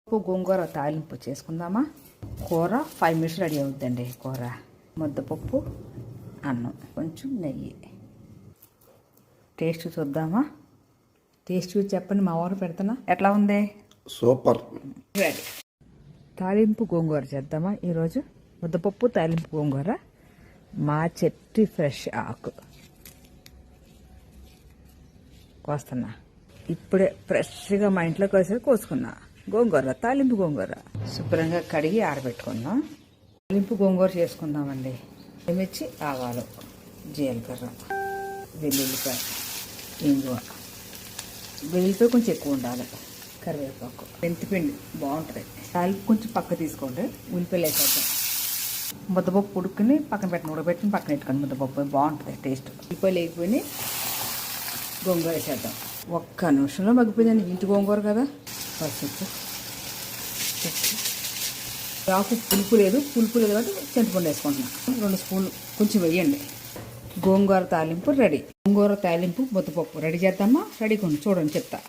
గోంగూర తాలింపు చేసుకుందామా. కూర 5 మినిట్స్ రెడీ అవుతుందండి. కూర ముద్దపప్పు, అన్నం, కొంచెం నెయ్యి. టేస్ట్ చూద్దామా. టేస్ట్ చూసి చెప్పండి. మా ఊరు పెడుతున్నా ఎట్లా ఉంది. సూపర్. రెడీ. తాలింపు గోంగూర చేద్దామా ఈరోజు. ముద్దపప్పు, తాలింపు గోంగూర, మా చెట్టు ఫ్రెష్ ఆకు కోస్తున్నా. ఇప్పుడే ఫ్రెష్గా మా ఇంట్లో కోసుకున్నా గోంగూర, తాలింపు గోంగూర. శుభ్రంగా కడిగి ఆరబెట్టుకుందాం. తాలింపు గోంగూర చేసుకుందామండి. మిర్చి, ఆవాలు, జీలకర్ర, వెల్లుల్లిపాయ, ఇంగువ. వెల్లుల్లిపాయ కొంచెం ఎక్కువ ఉండాలి. కరివేపాకు, మెంతిపిండి బాగుంటుంది. తాలింపు కొంచెం పక్క తీసుకోండి. ఉల్లిపాయలు వేసేద్దాం. ముద్దపప్పు ఉడుకుని పక్కన పెట్టిన ఉడకబెట్టిన పక్కన పెట్టుకోండి. ముద్దపప్పు బాగుంటుంది టేస్ట్. ఉల్లిపాయలు వేగిపోయి గోంగూర వేసేద్దాం. ఒక్క నిమిషంలో మగ్గిపోయిందండి. ఇంటి గోంగూర కదా. పసుపు, ఆకు పులుపు లేదు కాబట్టి చింతపండు వేసుకుంటున్నాను. 2 స్పూన్లు కొంచెం వేయండి. గోంగూర తాలింపు రెడీ. గోంగూర తాలింపు ముద్దపప్పు రెడీ చేద్దామా. రెడీ కొన్ని చూడండి చెప్తా.